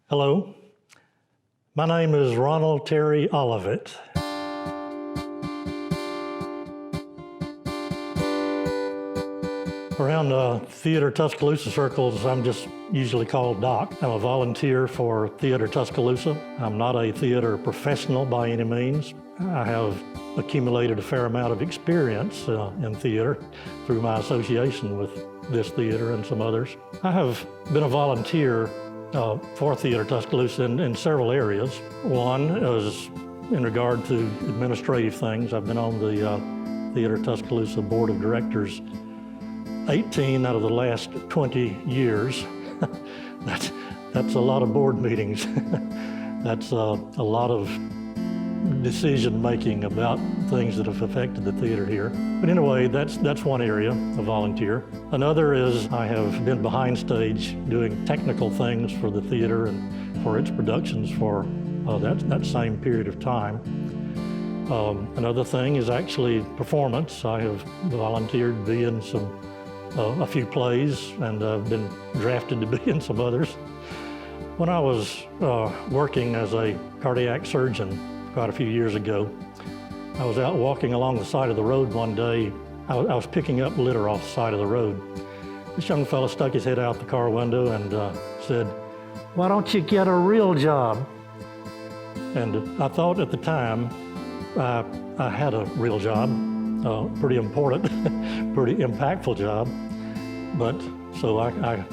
Hello, my name is Ronald Terry Olivet. Around Theater Tuscaloosa circles, I'm just usually called Doc. I'm a volunteer for Theater Tuscaloosa. I'm not a theater professional by any means. I have accumulated a fair amount of experience in theater through my association with this theater and some others. I have been a volunteer for Theater Tuscaloosa in several areas. One is in regard to administrative things. I've been on the Theater Tuscaloosa Board of Directors 18 out of the last 20 years. That's a lot of board meetings. That's a lot of decision-making about things that have affected the theater here. But anyway, that's one area, a volunteer. Another is I have been behind stage doing technical things for the theater and for its productions for that same period of time. Another thing is actually performance. I have volunteered to be in a few plays, and I've been drafted to be in some others. When I was working as a cardiac surgeon quite a few years ago, I was out walking along the side of the road one day. I was picking up litter off the side of the road. This young fellow stuck his head out the car window and said, "Why don't you get a real job?" And I thought at the time I had a real job, pretty important, pretty impactful job. But so I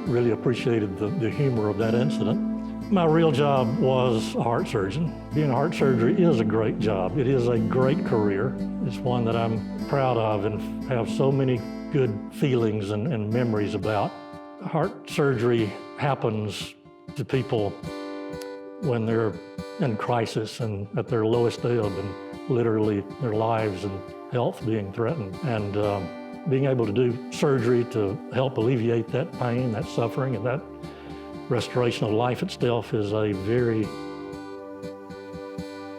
really appreciated the humor of that incident. My real job was a heart surgeon. Being a heart surgery is a great job. It is a great career. It's one that I'm proud of and have so many good feelings and memories about. Heart surgery happens to people when they're in crisis and at their lowest ebb, and literally their lives and health being threatened. And being able to do surgery to help alleviate that pain, that suffering, and that restoration of life itself is a very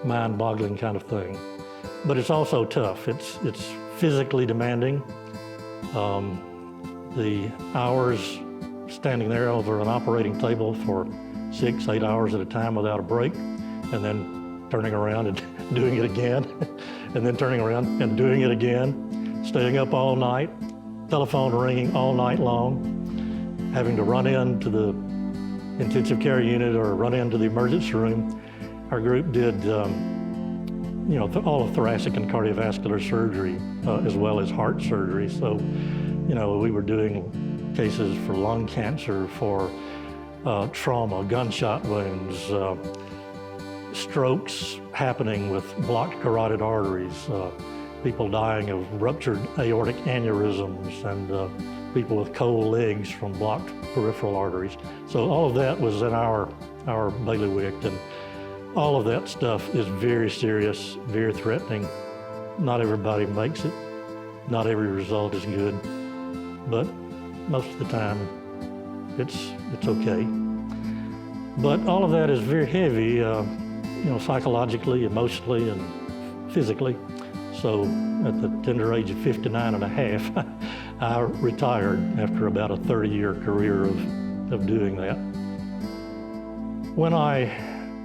mind-boggling kind of thing. But it's also tough. It's physically demanding. The hours standing there over an operating table for 6-8 hours at a time without a break, and then turning around and doing it again, and then turning around and doing it again, staying up all night, telephone ringing all night long, having to run into the intensive care unit or run into the emergency room. Our group did all of thoracic and cardiovascular surgery as well as heart surgery. So, we were doing cases for lung cancer, for trauma, gunshot wounds, strokes happening with blocked carotid arteries, people dying of ruptured aortic aneurysms, and people with cold legs from blocked peripheral arteries. So all of that was in our bailiwick, and all of that stuff is very serious, very threatening. Not everybody makes it. Not every result is good, but most of the time it's okay. But all of that is very heavy, psychologically, emotionally, and physically. So at the tender age of 59 and a half, I retired after about a 30-year career of doing that. When I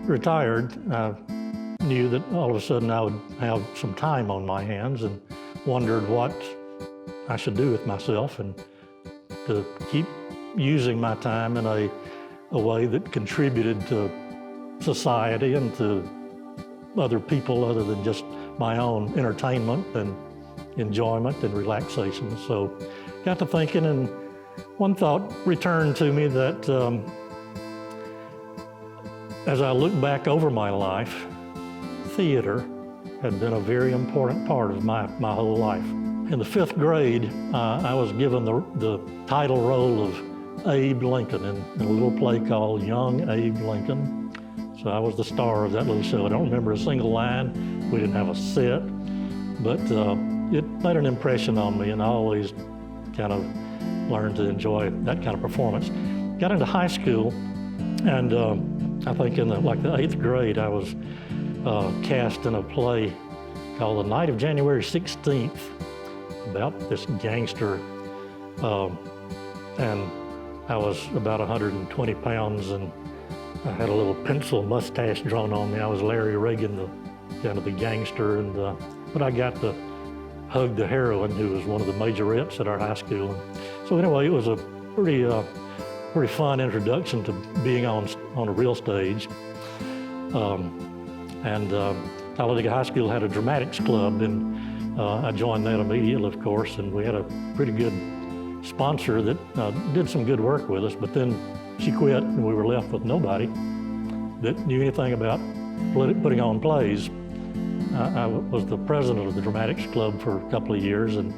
retired, I knew that all of a sudden I would have some time on my hands, and wondered what I should do with myself and to keep using my time in a way that contributed to society and to other people other than just my own entertainment and enjoyment and relaxation. So got to thinking, and one thought returned to me that as I look back over my life, theater had been a very important part of my whole life. In the 5th grade, I was given the title role of Abe Lincoln in a little play called Young Abe Lincoln. So I was the star of that little show. I don't remember a single line. We didn't have a set, but it made an impression on me, and I always kind of learned to enjoy that kind of performance. Got into high school, and I think in the 8th grade, I was cast in a play called The Night of January 16th, about this gangster, and I was about 120 pounds and I had a little pencil mustache drawn on me. I was Larry Reagan, the kind of the gangster, but I got to hug the heroine, who was one of the majorettes at our high school. So anyway, it was a pretty fun introduction to being on a real stage. Talladega High School had a dramatics club, and I joined that immediately, of course, and we had a pretty good sponsor that did some good work with us, but then she quit and we were left with nobody that knew anything about putting on plays. I was the president of the dramatics club for a couple of years, and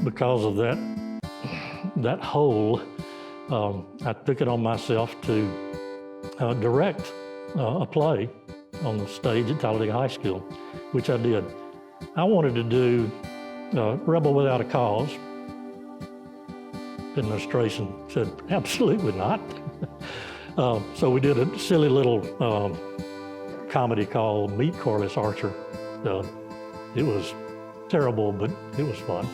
because of that hole, I took it on myself to direct a play on the stage at Talladega High School, which I did. I wanted to do Rebel Without a Cause. Administration said, absolutely not. So we did a silly little comedy called Meet Corliss Archer. It was terrible, but it was fun.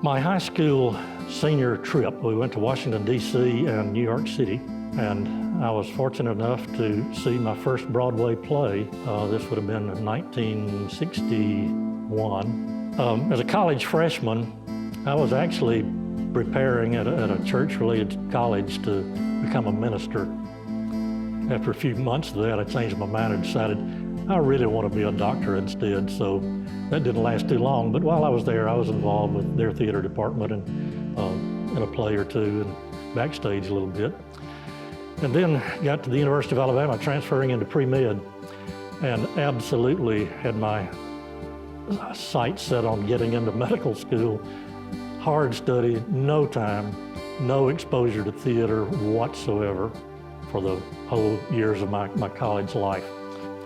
My high school senior trip, we went to Washington, D.C. and New York City, and I was fortunate enough to see my first Broadway play. This would have been in 1961. As a college freshman, I was actually preparing at a church-related college to become a minister. After a few months of that, I changed my mind and decided I really want to be a doctor instead, so that didn't last too long. But while I was there, I was involved with their theater department and in a play or two and backstage a little bit. And then got to the University of Alabama, transferring into pre-med, and absolutely had my sights set on getting into medical school. Hard study, no time, no exposure to theater whatsoever for the whole years of my college life.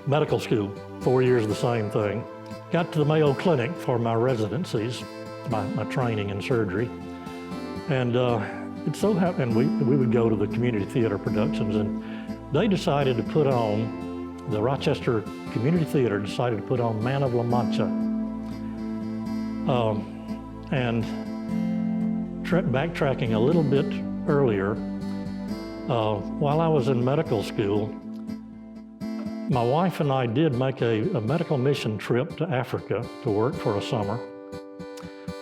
Medical school, 4 years of the same thing. Got to the Mayo Clinic for my residencies, my training in surgery. And it so happened we would go to the community theater productions, and they decided to put on, the Rochester Community Theater decided to put on Man of La Mancha. Backtracking a little bit earlier, while I was in medical school, my wife and I did make a medical mission trip to Africa to work for a summer.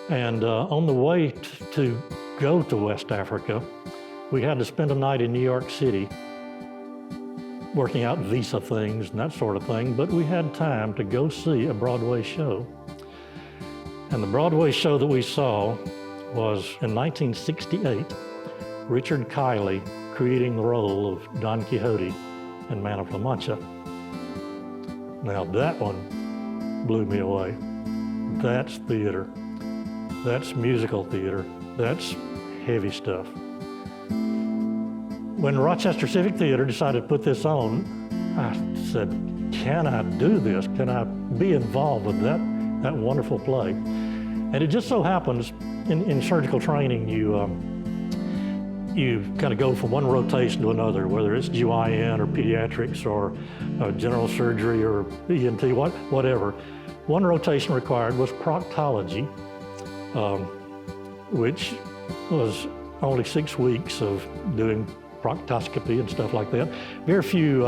And on the way to go to West Africa, we had to spend a night in New York City working out visa things and that sort of thing, but we had time to go see a Broadway show. And the Broadway show that we saw was in 1968, Richard Kiley creating the role of Don Quixote in Man of La Mancha. Now that one blew me away. That's theater. That's musical theater. That's heavy stuff. When Rochester Civic Theater decided to put this on, I said, can I do this? Can I be involved with that wonderful play? And it just so happens in surgical training, you kind of go from one rotation to another, whether it's GYN or pediatrics or general surgery or ENT, whatever. One rotation required was proctology, which was only 6 weeks of doing proctoscopy and stuff like that. Very few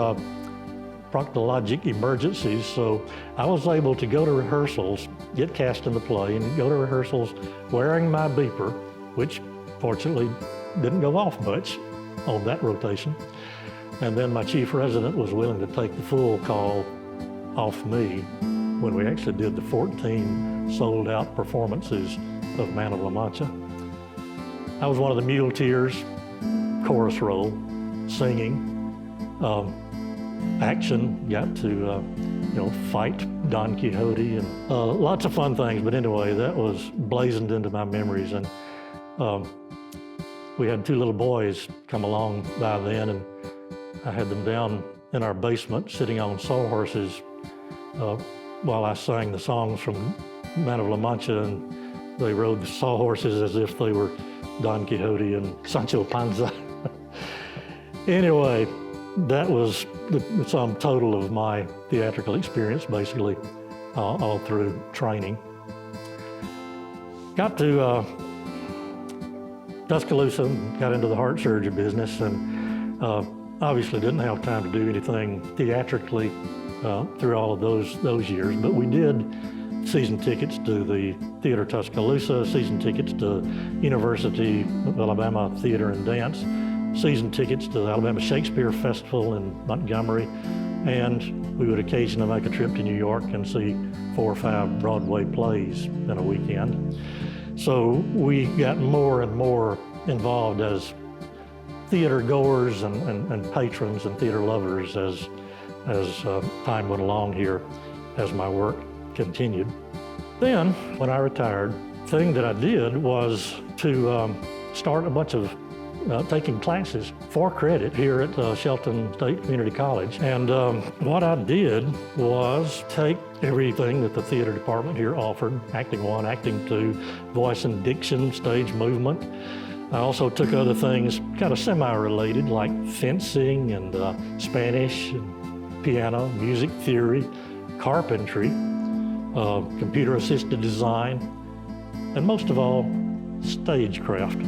proctologic emergencies, so I was able to go to rehearsals, get cast in the play, and go to rehearsals wearing my beeper, which fortunately didn't go off much on that rotation. And then my chief resident was willing to take the full call off me when we actually did the 14 sold-out performances of Man of La Mancha. I was one of the muleteers, chorus role, singing, action, got to fight Don Quixote, and lots of fun things. But anyway, that was blazoned into my memories. And we had 2 little boys come along by then, and I had them down in our basement sitting on sawhorses while I sang the songs from Man of La Mancha, and they rode the sawhorses as if they were Don Quixote and Sancho Panza. Anyway, that was the sum total of my theatrical experience, basically, all through training. Got to Tuscaloosa, got into the heart surgery business, and obviously didn't have time to do anything theatrically through all of those years, but we did season tickets to the Theater Tuscaloosa, season tickets to University of Alabama Theater and Dance, season tickets to the Alabama Shakespeare Festival in Montgomery, and we would occasionally make a trip to New York and see 4 or 5 Broadway plays in a weekend. So we got more and more involved as theater goers and patrons and theater lovers as time went along here, as my work continued. Then, when I retired, the thing that I did was to start a bunch of taking classes for credit here at Shelton State Community College. And what I did was take everything that the theater department here offered, acting 1, acting 2, voice and diction, stage movement. I also took other things kind of semi-related like fencing and Spanish, and piano, music theory, carpentry, computer-assisted design, and most of all, stagecraft.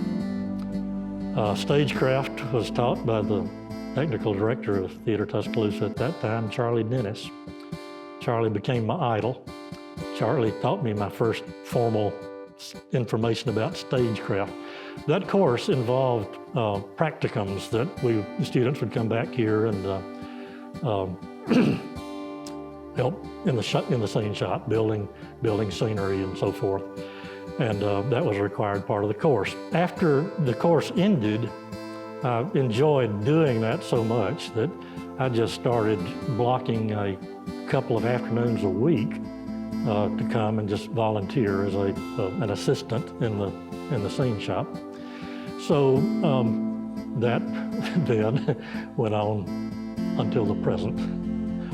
Stagecraft was taught by the technical director of Theater Tuscaloosa at that time, Charlie Dennis. Charlie became my idol. Charlie taught me my first formal information about stagecraft. That course involved practicums that the students would come back here and help in the scene shop, building scenery and so forth. And that was a required part of the course. After the course ended, I enjoyed doing that so much that I just started blocking a couple of afternoons a week to come and just volunteer as an assistant in the scene shop. So that then went on until the present,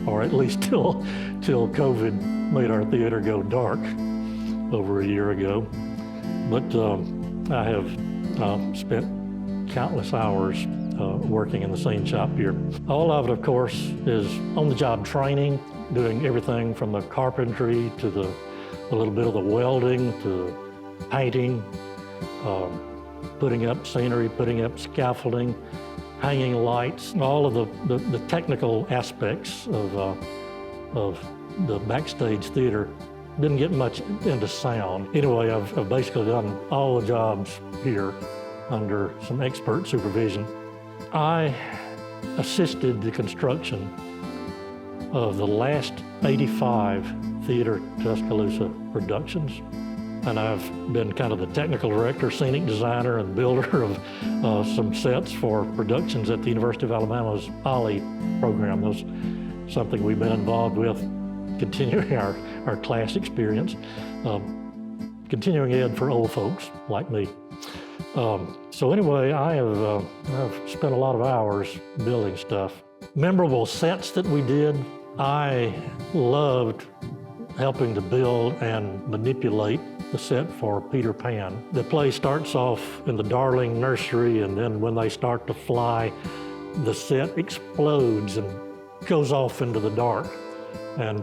or at least till COVID made our theater go dark over a year ago. But I have spent countless hours working in the scene shop here. All of it, of course, is on-the-job training, doing everything from the carpentry to a little bit of the welding to painting, putting up scenery, putting up scaffolding, hanging lights, all of the technical aspects of the backstage theater. Didn't get much into sound. Anyway, I've basically done all the jobs here under some expert supervision. I assisted the construction of the last 85 Theater Tuscaloosa productions. And I've been kind of the technical director, scenic designer, and builder of some sets for productions at the University of Alabama's Olivet program. That's something we've been involved with, continuing our class experience, continuing ed for old folks like me. So anyway, I've spent a lot of hours building stuff. Memorable sets that we did. I loved helping to build and manipulate the set for Peter Pan. The play starts off in the Darling nursery, and then when they start to fly, the set explodes and goes off into the dark and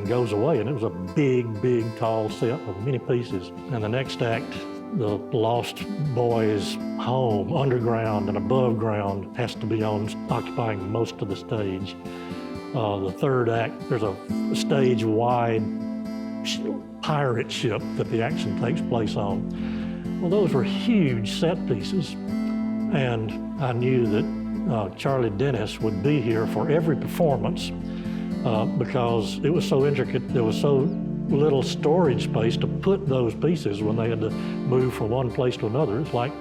goes away. And it was a big, tall set of many pieces. And the next act, the lost boy's home, underground and above ground, has to be occupying most of the stage. The third act, there's a stage-wide pirate ship that the action takes place on. Well, those were huge set pieces, and I knew that Charlie Dennis would be here for every performance because it was so intricate. There was so little storage space to put those pieces when they had to move from one place to another. It's like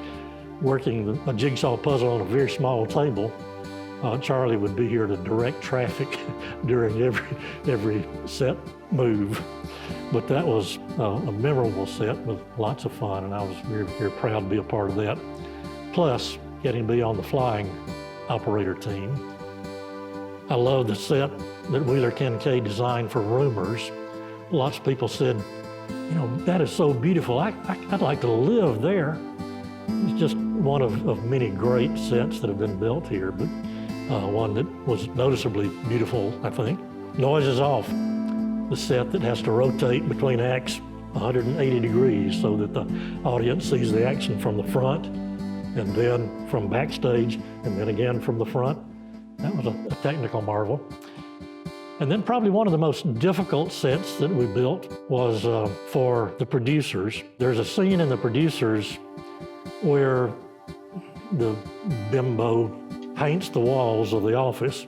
working a jigsaw puzzle on a very small table. Charlie would be here to direct traffic during every set move. But that was a memorable set with lots of fun, and I was very, very proud to be a part of that. Plus, getting to be on the flying operator team. I love the set that Wheeler Kincaid designed for Roomers. Lots of people said, you know, that is so beautiful. I'd like to live there. It's just one of many great sets that have been built here, but one that was noticeably beautiful, I think. Noise is off. The set that has to rotate between acts 180 degrees so that the audience sees the action from the front and then from backstage and then again from the front. That was a technical marvel. And then probably one of the most difficult sets that we built was for the producers. There's a scene in the producers where the bimbo paints the walls of the office.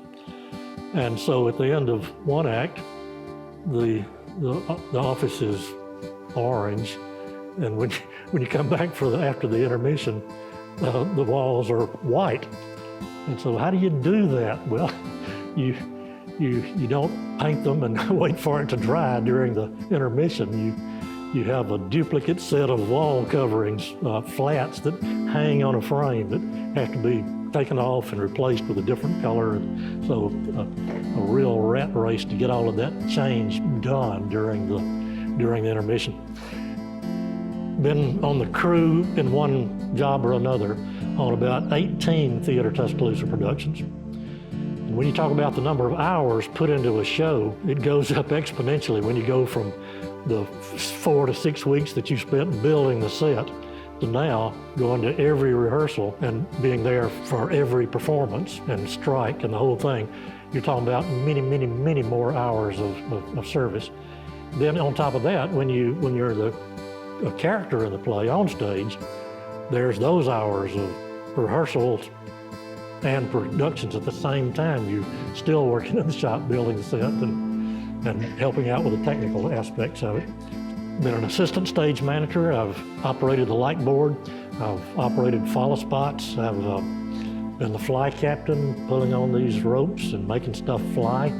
And so at the end of one act, the office is orange. And when you come back after the intermission, the walls are white. And so how do you do that? Well, you don't paint them and wait for it to dry during the intermission. You have a duplicate set of wall coverings, flats that hang on a frame that have to be taken off and replaced with a different color. And so a real rat race to get all of that change done during the intermission. Been on the crew in one job or another on about 18 Theater Tuscaloosa productions. And when you talk about the number of hours put into a show, it goes up exponentially when you go from the 4 to 6 weeks that you spent building the set to now going to every rehearsal and being there for every performance and strike and the whole thing. You're talking about many, many, many more hours of service. Then on top of that, when you're a character in the play on stage, there's those hours of rehearsals and productions at the same time. You're still working in the shop building the set and helping out with the technical aspects of it. Been an assistant stage manager. I've operated the light board. I've operated follow spots. I've been the fly captain, pulling on these ropes and making stuff fly.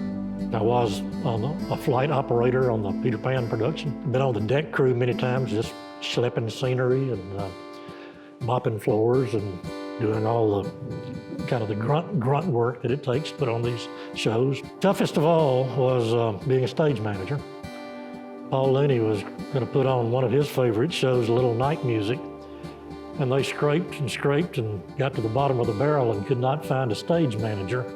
I was a flight operator on the Peter Pan production. Been on the deck crew many times, just schlepping scenery and mopping floors and doing all the kind of the grunt work that it takes to put on these shows. Toughest of all was being a stage manager. Paul Looney was going to put on one of his favorite shows, Little Night Music, and they scraped and got to the bottom of the barrel and could not find a stage manager.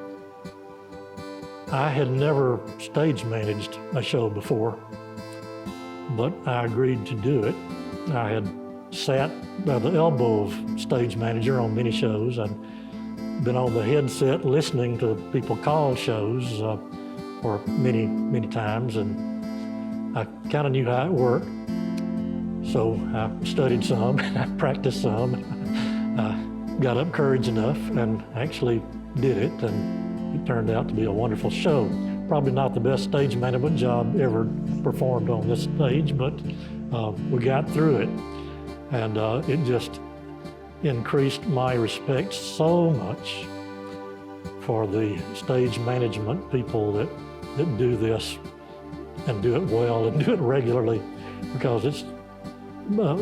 I had never stage managed a show before, but I agreed to do it. I had sat by the elbow of stage manager on many shows. I'd been on the headset listening to people call shows for many, many times, and I kind of knew how it worked. So I studied some, I practiced some, I got up courage enough and actually did it, and it turned out to be a wonderful show. Probably not the best stage management job ever performed on this stage, but we got through it. And it just increased my respect so much for the stage management people that do this and do it well and do it regularly, because it's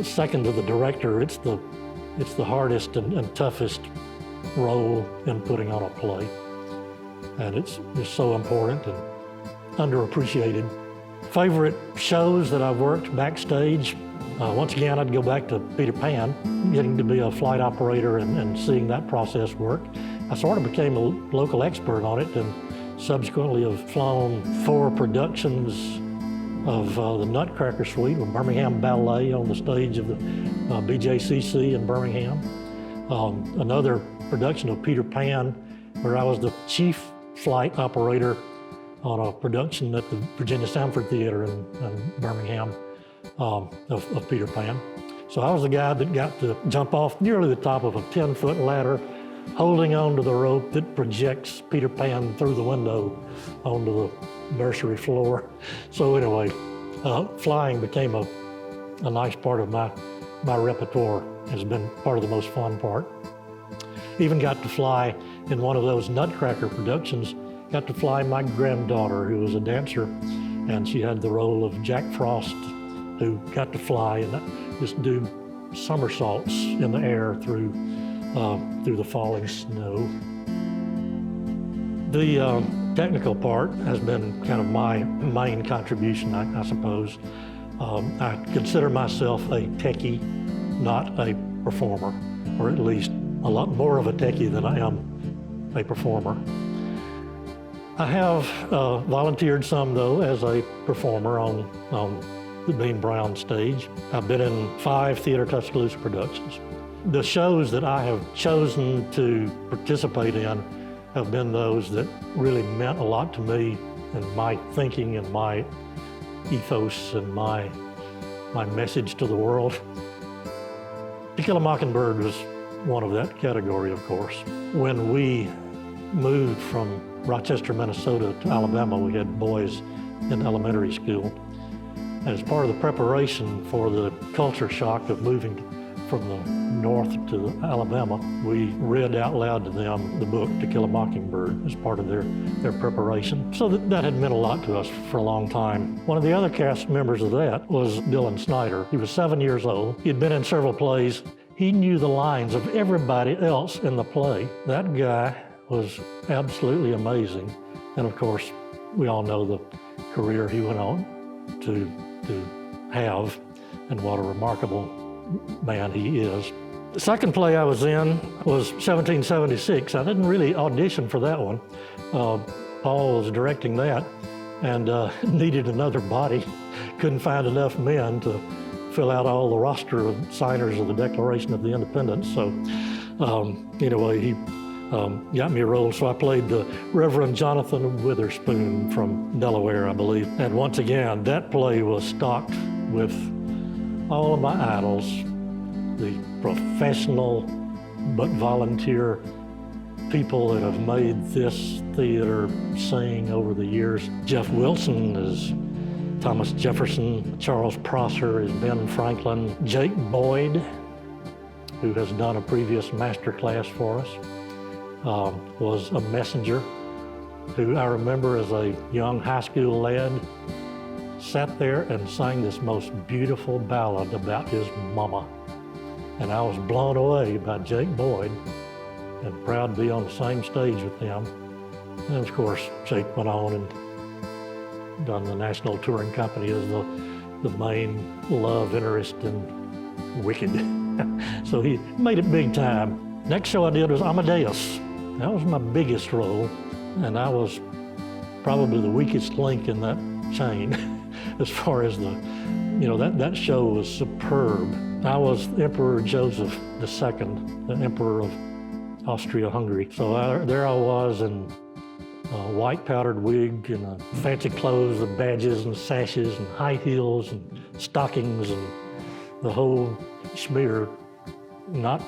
second to the director, it's the hardest and toughest role in putting on a play. And it's so important and underappreciated. Favorite shows that I've worked backstage, once again, I'd go back to Peter Pan, getting to be a flight operator and seeing that process work. I sort of became a local expert on it, and subsequently have flown 4 productions of the Nutcracker Suite with Birmingham Ballet on the stage of the BJCC in Birmingham. Another production of Peter Pan, where I was the chief flight operator on a production at the Virginia Sanford Theater in Birmingham of Peter Pan. So I was the guy that got to jump off nearly the top of a 10-foot ladder, holding onto the rope that projects Peter Pan through the window onto the nursery floor. So anyway, flying became a nice part of my repertoire. Has been part of the most fun part. Even got to fly in one of those Nutcracker productions, got to fly my granddaughter, who was a dancer, and she had the role of Jack Frost, who got to fly and just do somersaults in the air through the falling snow. The technical part has been kind of my main contribution, I suppose. I consider myself a techie, not a performer, or at least a lot more of a techie than I am a performer. I have volunteered some, though, as a performer on the Bean Brown stage. I've been in 5 Theater Tuscaloosa productions. The shows that I have chosen to participate in have been those that really meant a lot to me and my thinking and my ethos and my message to the world. To Kill a Mockingbird was one of that category, of course. When we moved from Rochester, Minnesota to Alabama, we had boys in elementary school. As part of the preparation for the culture shock of moving from the north to Alabama, we read out loud to them the book To Kill a Mockingbird as part of their preparation. So that had meant a lot to us for a long time. One of the other cast members of that was Dylan Snyder. He was 7 years old. He had been in several plays. He knew the lines of everybody else in the play. That guy was absolutely amazing. And of course, we all know the career he went on to have and what a remarkable man he is. The second play I was in was 1776. I didn't really audition for that one. Paul was directing that and needed another body. Couldn't find enough men to fill out all the roster of signers of the Declaration of the Independence. So anyway, he got me a role, so I played the Reverend Jonathan Witherspoon from Delaware, I believe. And once again, that play was stocked with all of my idols, the professional but volunteer people that have made this theater sing over the years. Jeff Wilson is Thomas Jefferson, Charles Prosser is Ben Franklin, Jake Boyd, who has done a previous Masterclass for us, was a messenger who I remember as a young high school lad sat there and sang this most beautiful ballad about his mama. And I was blown away by Jake Boyd and proud to be on the same stage with him. And of course, Jake went on and done the National Touring Company as the main love interest in Wicked. So he made it big time. Next show I did was Amadeus. That was my biggest role, and I was probably the weakest link in that chain as far as that show was superb. I was Emperor Joseph II, the Emperor of Austria-Hungary. So there I was in a white powdered wig and fancy clothes with badges and sashes and high heels and stockings and the whole schmear, not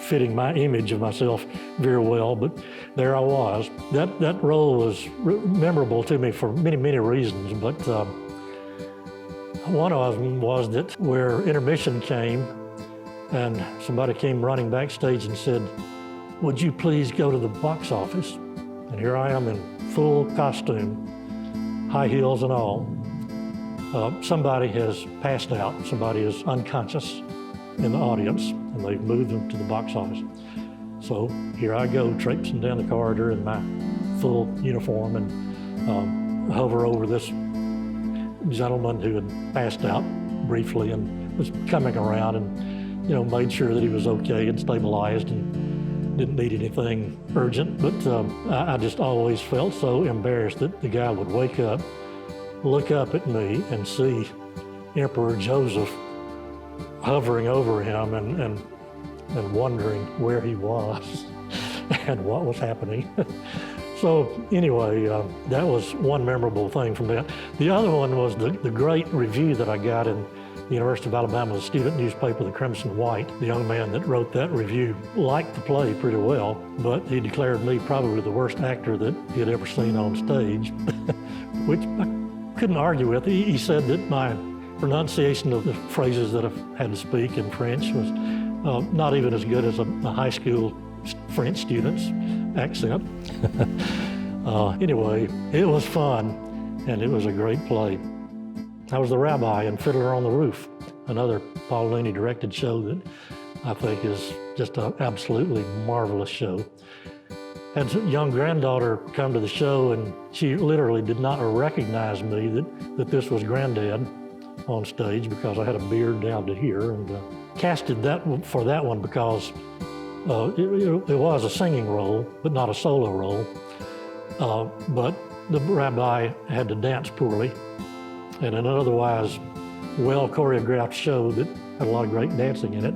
fitting my image of myself very well, but there I was. That role was memorable to me for many, many reasons, but one of them was that where intermission came and somebody came running backstage and said, "Would you please go to the box office?" And here I am in full costume, high heels and all. Somebody has passed out, somebody is unconscious in the audience, and they've moved them to the box office. So here I go, traipsing down the corridor in my full uniform and hover over this gentleman who had passed out briefly and was coming around and, made sure that he was okay and stabilized and didn't need anything urgent. But I just always felt so embarrassed that the guy would wake up, look up at me and see Emperor Joseph hovering over him and wondering where he was and what was happening. So anyway, that was one memorable thing from that. The other one was the great review that I got in the University of Alabama's student newspaper, the Crimson White. The young man that wrote that review liked the play pretty well, but he declared me probably the worst actor that he had ever seen on stage, which I couldn't argue with. He said that my pronunciation of the phrases that I've had to speak in French was not even as good as a high school French student's accent. Anyway, it was fun, and it was a great play. I was the rabbi in Fiddler on the Roof, another Paul Looney directed show that I think is just an absolutely marvelous show. Had a young granddaughter come to the show, and she literally did not recognize me that this was Granddad on stage because I had a beard down to here, and casted for that one because it was a singing role, but not a solo role. But the rabbi had to dance poorly, and in an otherwise well choreographed show that had a lot of great dancing in it,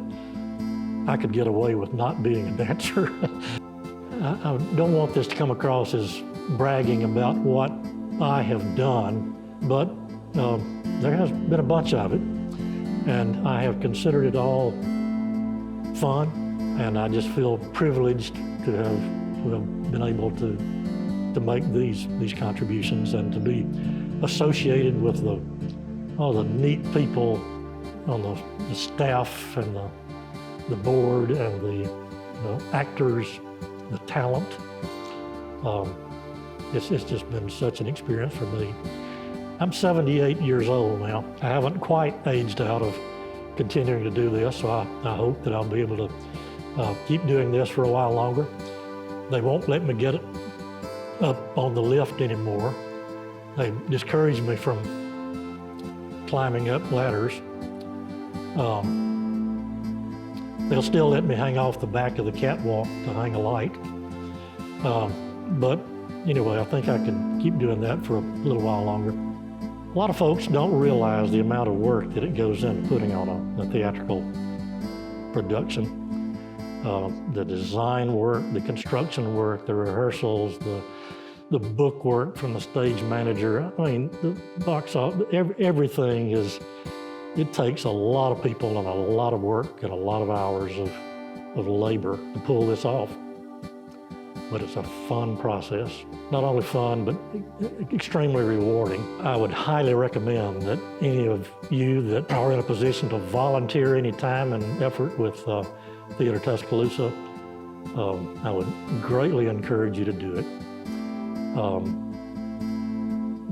I could get away with not being a dancer. I don't want this to come across as bragging about what I have done, but there has been a bunch of it, and I have considered it all fun, and I just feel privileged to have been able to make these contributions and to be associated with all the neat people on the staff and the board and the actors, the talent. It's just been such an experience for me. I'm 78 years old now. I haven't quite aged out of continuing to do this, so I hope that I'll be able to keep doing this for a while longer. They won't let me get it up on the lift anymore. They discourage me from climbing up ladders. They'll still let me hang off the back of the catwalk to hang a light. But anyway, I think I can keep doing that for a little while longer. A lot of folks don't realize the amount of work that it goes into putting on a theatrical production. The design work, the construction work, the rehearsals, the book work from the stage manager. I mean, the box office, everything it takes a lot of people and a lot of work and a lot of hours of labor to pull this off. But it's a fun process. Not only fun, but extremely rewarding. I would highly recommend that any of you that are in a position to volunteer any time and effort with Theater Tuscaloosa, I would greatly encourage you to do it.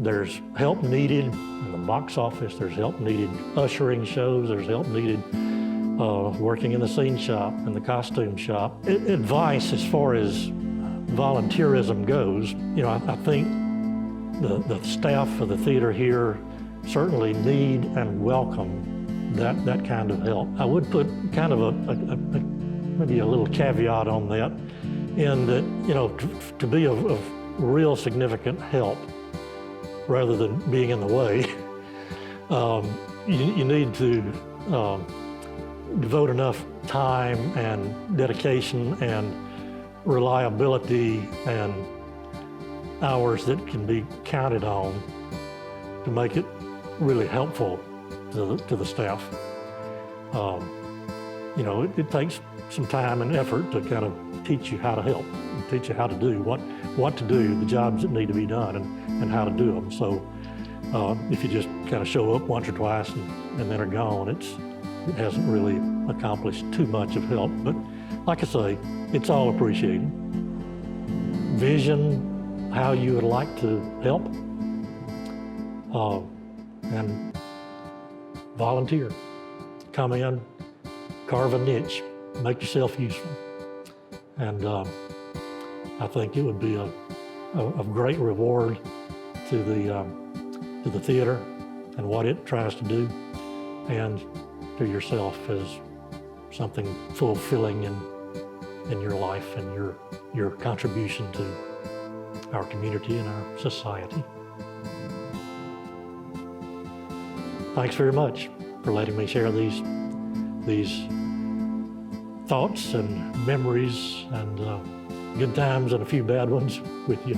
There's help needed in the box office, there's help needed ushering shows, there's help needed working in the scene shop and the costume shop. Advice as far as volunteerism goes, I think the staff of the theater here certainly need and welcome that kind of help. I would put kind of maybe a little caveat on that, in that, to be of real significant help rather than being in the way, you need to devote enough time and dedication and reliability and hours that can be counted on to make it really helpful to the staff. It takes some time and effort to kind of teach you how to help, teach you how to do what to do, the jobs that need to be done, and how to do them. So if you just kind of show up once or twice and then are gone, it hasn't really accomplished too much of help. But like I say, it's all appreciated. Vision how you would like to help, and volunteer. Come in, carve a niche, make yourself useful. And I think it would be a great reward to the theater and what it tries to do, and to yourself as something fulfilling in your life and your contribution to our community and our society. Thanks very much for letting me share these thoughts and memories and good times and a few bad ones with you.